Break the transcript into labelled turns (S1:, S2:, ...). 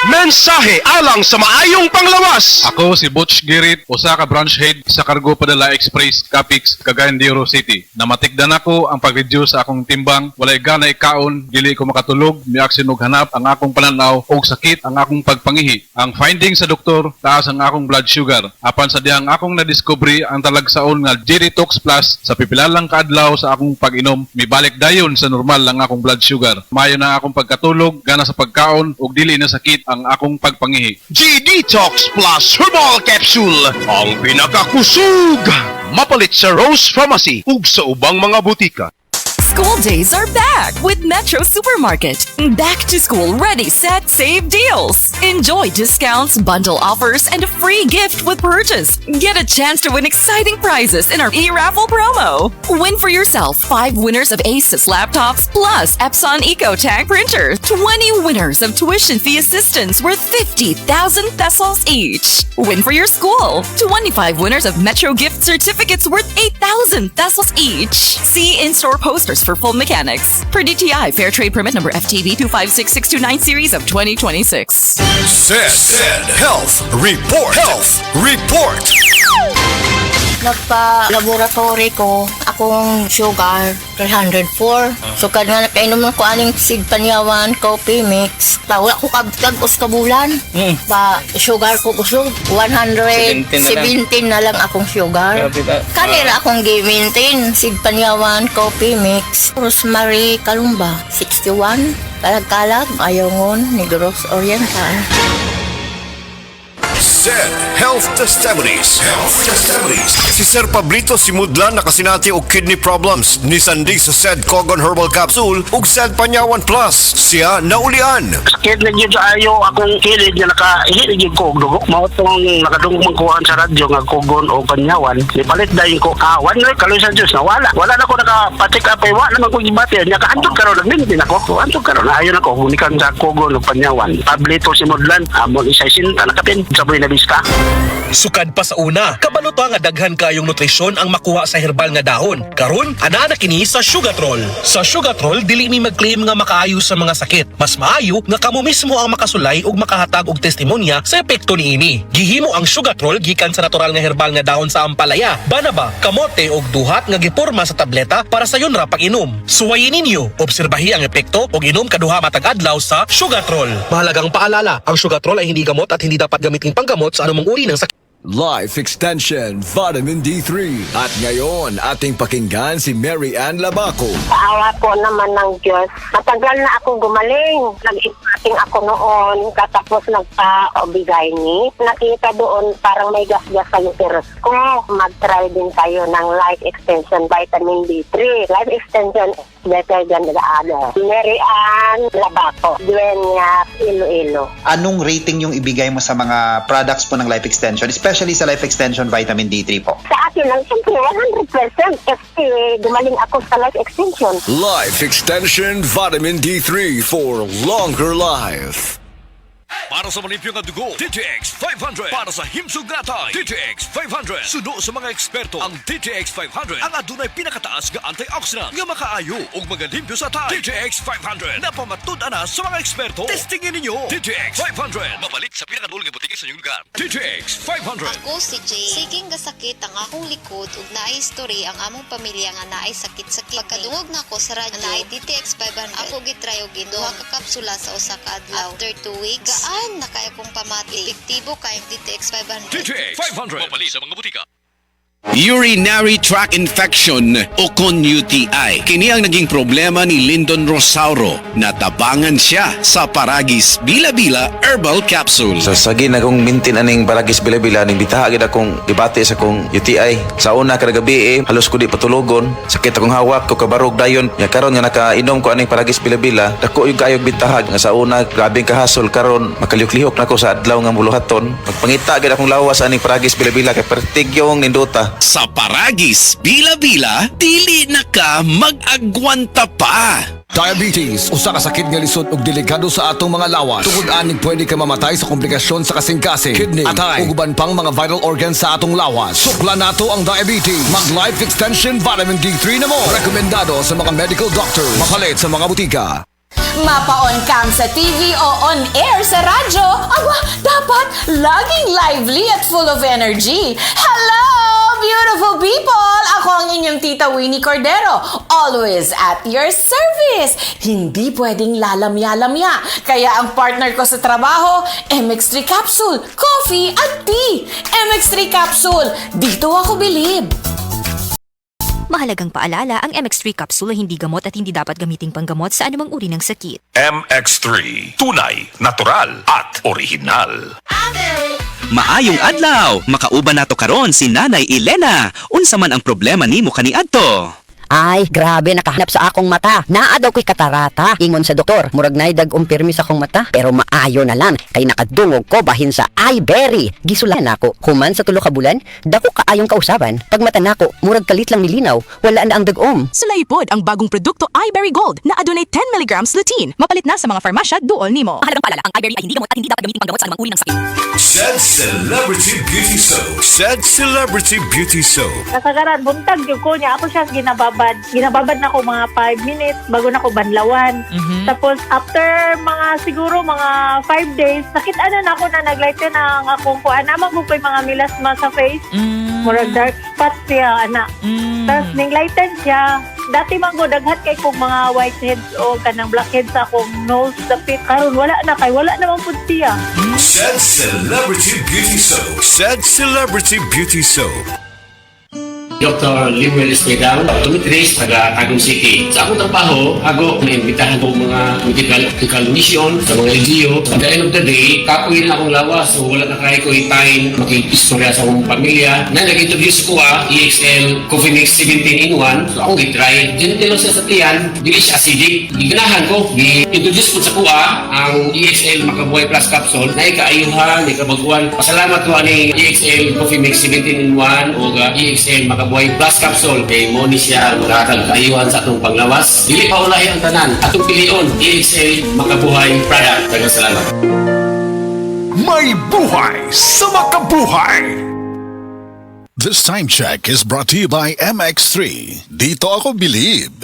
S1: Mensahe alang sa maayong panglawas.
S2: Ako si Butch Girit, usa ka branch head sa Cargo Padala Express, Capix, Cagayan de Oro City. Namatikdan ako ang pag-reduce sa akong timbang, walay gana ikaon, dili ko makatulog, miaksin og hanap ang akong pananaw og sakit ang akong pagpangihi. Ang finding sa doktor, taas ang akong blood sugar. Apan sa dihang akong nadiscovery ang talagsaon nga G-Detox Plus sa pipilalang kaadlaw sa akong pag-inom, mibalik dayon sa normal ang akong blood sugar. Mayo na akong pagkatulog, gana sa pagkaon ug dili na sakit ang akong pagpangihi.
S1: G-Detox Plus Herbal Capsule, ang pinakakusog. Mapalit sa Rose Pharmacy ug sa ubang mga butika.
S3: School days are back with Metro Supermarket. Back to school ready, set, save deals. Enjoy discounts, bundle offers, and a free gift with purchase. Get a chance to win exciting prizes in our e-raffle promo. Win for yourself 5 winners of Asus laptops plus Epson EcoTank printer. 20 winners of tuition fee assistance worth 50,000 pesos each. Win for your school 25 winners of Metro gift certificates worth 8,000 pesos each. See in-store posters for full mechanics. Per DTI Fair Trade Permit number FTB 256629 series of 2026.
S1: Said Health Report. Health Report.
S4: Nagpa-laboratory ko, akong sugar, 304. So, nga nakainom ko aning seed panyawan, coffee mix. Wala ko kabtag-os kabulan. Pa, sugar ko kusog, 117 na lang akong sugar. Kanira akong gi-maintain, seed panyawan, coffee mix. Rosemary Kalumba, 61. Kalag-kalag, Ayongon, Negros Oriental.
S1: Said Health Testimonies. Health Testimonies. Si Sir Pablito Simudlan nakasinati og kidney problems ni Sandig sa Said Cogon Herbal Capsule ug Said Panyawan Plus. Siya naulian.
S5: Sakit na yun sa ayo akong kilid na nakahilig ko og dugo. Mao tong nakadungog magkuhaan sa radyo nga Cogon o Panyawan. Ipalit dayon ko kawan na kaloy sa Diyos nawala. Wala na ko nakapatik apay wa naman ko gibati nya kaantog karon nagmintin ako. Antog karon ayon ako hunikan sa Cogon o Panyawan. Pablito Simudlan amon isay sinta nakapin sa buhay na biska.
S6: Sukad pa sa una, kabaluto nga daghan kayong nutrisyon ang makuha sa herbal nga dahon. Karon, ana na kini sa Sugatrol. Sa Sugatrol, dili mi mag-claim nga makaayo sa mga sakit. Mas maayo nga kamo mismo ang makasulay ug makahatag og testimonya sa epekto niini. Gihimo ang Sugatrol gikan sa natural nga herbal nga dahon sa ampalaya, banaba, kamote ug duhat nga giporma sa tableta para sa yun ra pag-inom. Suwayin ninyo, obserbahi ang epekto ug inom kaduha matag adlaw sa Sugatrol. Mahalagang paalala, ang Sugatrol ay hindi gamot at hindi dapat gamitin panggamot sa anumang uri ng sakit.
S7: Life Extension Vitamin D3. At ngayon, ating pakinggan si Mary Ann Labaco.
S4: Awa po naman ng Diyos. Matagal na akong gumaling. Nag-ipating ako noon, katapos nagpa-obigay ni. Nakita doon parang may gas-gas sa uterus ko. Mag-try din kayo ng Life Extension Vitamin D3. Life Extension is better than the other. Mary Ann Labaco, Dueñas, Iloilo.
S8: Anong rating yung ibigay mo sa mga products po ng Life Extension? Especially sa Life Extension Vitamin D3 po.
S4: Sa akin lang, siyempre, 100% kasi gumaling ako sa Life Extension.
S7: Life Extension Vitamin D3 for longer life.
S1: Para sa malimpyo nga dugo, DTX 500. Para sa himsog natay, DTX 500. Suno sa mga eksperto, ang DTX 500 ang adunay pinakataas nga antioxidant nga makaayo ug magalimpyo sa tay. DTX 500 napamatud-an na sa mga eksperto. Testingin ninyo DTX 500. Mabalit sa pinakadul nga butiki sa inyong lugar. DTX 500.
S9: Ako si Jay. Siging gasakit ang akong likod ug naay history ang among pamilya nga naay sakit-sakit. Pagkadungog na ko sa radyo, naay DTX 500. Ako gitry og duha ka kapsula sa usa ka adlaw. After 2 weeks, gaan na kaya kong pamati. Epektibo kayong DTX 500.
S1: DTX 500. Mabalit sa mga butika.
S10: Urinary tract infection o kon UTI. Kini ang naging problema ni Lyndon Rosauro. Natabangan siya sa Paragis Bila-Bila Herbal Capsule.
S11: Sa sagin akong mintin aning Paragis Bila-Bila ning bitahagid akong dibati sa akong UTI. Sa una kada gabi halos ko di patulogon. Sakit akong hawak ko kabarog dayon. Ya karon nga nakainom ko aning Paragis Bila-Bila, dako yung kayog bitahag nga sa una grabing kahasol karon makalihok-lihok nako sa adlaw nga buluhaton. Magpangita gid akong lawas aning Paragis Bila-Bila kay pertigyong ninduta.
S10: Sa Paragis Bila-Bila, dili na ka mag-agwanta pa.
S7: Diabetes, usa ka sakit nga lisod ug delikado sa atong mga lawas. Tungod aning pwede ka mamatay sa komplikasyon sa kasing-kasing, kidney, atay, ug uban pang mga vital organs sa atong lawas. Sukla nato ang diabetes. Mag Life Extension Vitamin D3 na mo. Rekomendado sa mga medical doctors. Mapalit sa mga butika.
S12: Mapa-on cam sa TV o on air sa radyo, aba, dapat laging lively at full of energy. Hello, beautiful people! Ako ang inyong tita Winnie Cordero, always at your service. Hindi pwedeng lalamya-lamya, kaya ang partner ko sa trabaho, MX3 Capsule, coffee at tea. MX3 Capsule, dito ako bilib.
S13: Mahalagang paalala, ang MX3 capsule ay hindi gamot at hindi dapat gamiting panggamot sa anumang uri ng sakit.
S14: MX3, tunay, natural at original.
S15: Maayong adlaw, makauban nato karon si Nanay Elena. Unsa man ang problema nimo kaniadto?
S16: Ay, grabe, nakahanap sa akong mata. Naa daw ko'y katarata. Ingon sa doktor, murag na'y dag-umpirmi sa akong mata. Pero maayo na lang, kay nakadungog ko bahin sa iBerry. Gisulan ako, human sa 3 ka bulan, dako kaayong kausaban. Pag mata nako, murag kalit lang nilinaw, wala na ang dag-om.
S17: Sulaypod ang bagong produkto iBerry Gold na adunay 10 mg lutein. Mapalit na sa mga farmasya duol nimo.
S3: Mahalagang paalala, ang iBerry ay hindi gamot at hindi dapat gamitin panggamot sa anumang uri ng sakit.
S14: Said Celebrity Beauty Soap. Said Celebrity Beauty Soap.
S18: Kasagaran, buntag yung ko niya. Ako siya ginababad na ko mga 5 minutes bago na ko banlawan. Tapos after siguro mga 5 days, nakita na ako na naglighten ang akong kuan. Naman ko ko'y mga milasma sa face. Murag dark spots siya, anak. Tapos ninglighten siya. Dati man ko daghat kay kong mga whiteheads o kanang blackheads sa akong nose, dapit. Karon wala naman po siya.
S14: Said Celebrity Beauty Soap. Said Celebrity Beauty Soap.
S19: Dr. Limuel Espedal, optometrist, taga Tagum City. Sa akong trabaho, ako naimbitahan ko mga medical mission sa mga LGU. At the end of the day, kapoy na akong lawas, so wala na kaya ko time makikistorya sa akong pamilya. Na nag-introduce ko EXL Coffee Mix 17 in 1. So ako gitry. Gentle siya sa tiyan, dili siya acidic. Giganahan ko, i-introduce ko sa kuha ang EXL Makabuhay Plus Capsule na ikaayuhan, ikabaguan. Pasalamat ko ani EXL Coffee Mix 17 in 1 o EXL Makabuhay Plus Capsule kay mo ni siya magkakag kaayuhan sa atong panglawas. Dili pa ulahi ang tanan. Atong pilion, EXL Makabuhay product. Daghang salamat.
S14: May buhay sa makabuhay! This time check is brought to you by MX3. Dito ako bilib.